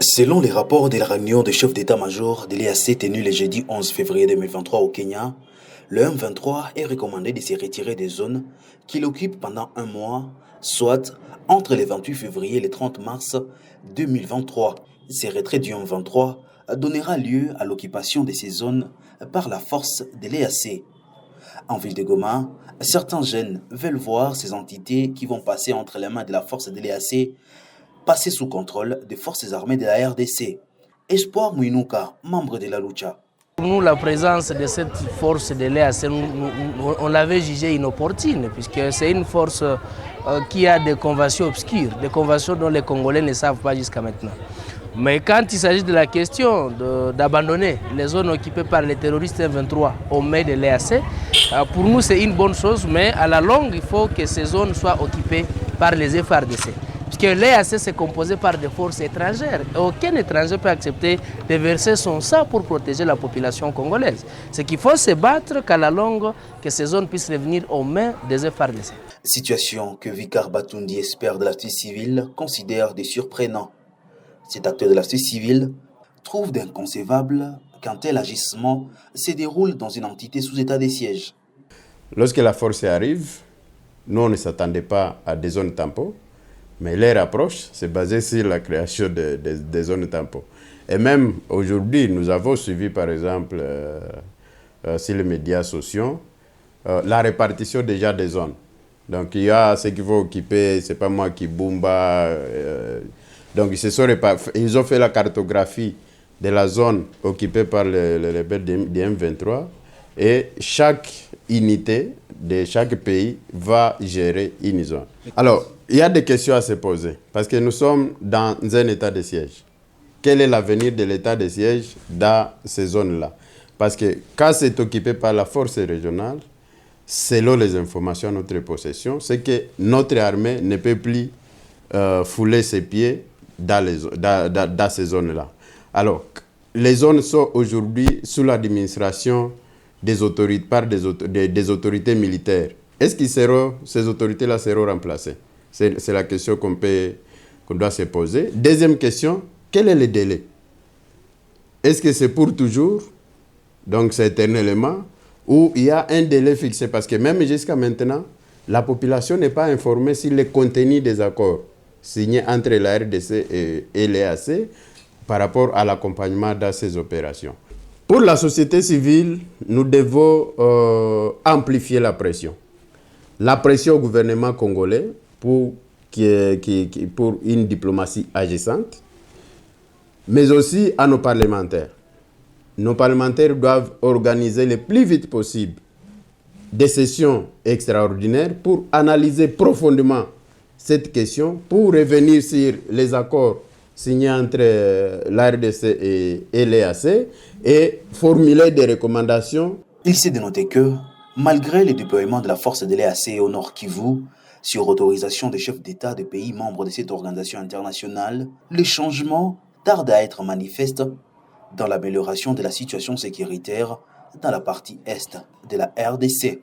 Selon les rapports de la réunion des chefs d'état-major de l'EAC tenue le jeudi 11 février 2023 au Kenya, le M23 est recommandé de se retirer des zones qu'il occupe pendant un mois, soit entre le 28 février et le 30 mars 2023. Ce retrait du M23 donnera lieu à l'occupation de ces zones par la force de l'EAC. En ville de Goma, certains jeunes veulent voir ces entités qui vont passer entre les mains de la force de l'EAC passer sous contrôle des forces armées de la RDC. Espoir Mouinouka, membre de la Lucha. Pour nous, la présence de cette force de l'EAC, on l'avait jugée inopportune, puisque c'est une force qui a des conventions obscures, des conventions dont les Congolais ne savent pas jusqu'à maintenant. Mais quand il s'agit de la question d'abandonner les zones occupées par les terroristes M23 aux mains de l'EAC, pour nous c'est une bonne chose, mais à la longue, il faut que ces zones soient occupées par les FARDC. Puisque l'EAC c'est composé par des forces étrangères. Et aucun étranger peut accepter de verser son sang pour protéger la population congolaise. C'est qu'il faut se battre qu'à la longue, que ces zones puissent revenir aux mains des FARDC. Situation que Vicar Batundi, expert de la société civile, considère des surprenants. Cet acteur de la société civile trouve d'inconcevable qu'un tel agissement se déroule dans une entité sous état de siège. Lorsque la force arrive, nous on ne s'attendait pas à des zones tampons. Mais leur approche, c'est basé sur la création des zones tampons. Et même aujourd'hui, nous avons suivi, par exemple, sur les médias sociaux, la répartition déjà des zones. Donc, il y a ceux qui vont occuper, c'est pas moi qui Bumba. Donc, ils ont fait la cartographie de la zone occupée par les rebelles des M23. Et chaque unité de chaque pays va gérer une zone. Alors, il y a des questions à se poser, parce que nous sommes dans un état de siège. Quel est l'avenir de l'état de siège dans ces zones-là? Parce que quand c'est occupé par la force régionale, selon les informations à notre possession, c'est que notre armée ne peut plus fouler ses pieds dans ces zones-là. Alors, les zones sont aujourd'hui sous l'administration des autorités militaires. Est-ce que ces autorités-là seront remplacées? C'est la question qu'on doit se poser. Deuxième question, quel est le délai? Est-ce que c'est pour toujours, donc c'est éternellement, ou il y a un délai fixé? Parce que même jusqu'à maintenant, la population n'est pas informée sur le contenu des accords signés entre la RDC et l'EAC par rapport à l'accompagnement dans ces opérations. Pour la société civile, nous devons amplifier la pression. La pression au gouvernement congolais pour une diplomatie agissante, mais aussi à nos parlementaires. Nos parlementaires doivent organiser le plus vite possible des sessions extraordinaires pour analyser profondément cette question, pour revenir sur les accords signés entre la RDC et l'EAC et formuler des recommandations. Il s'est dénoté que, malgré le déploiement de la force de l'EAC au Nord Kivu, sur autorisation des chefs d'État des pays membres de cette organisation internationale, les changements tardent à être manifestes dans l'amélioration de la situation sécuritaire dans la partie est de la RDC.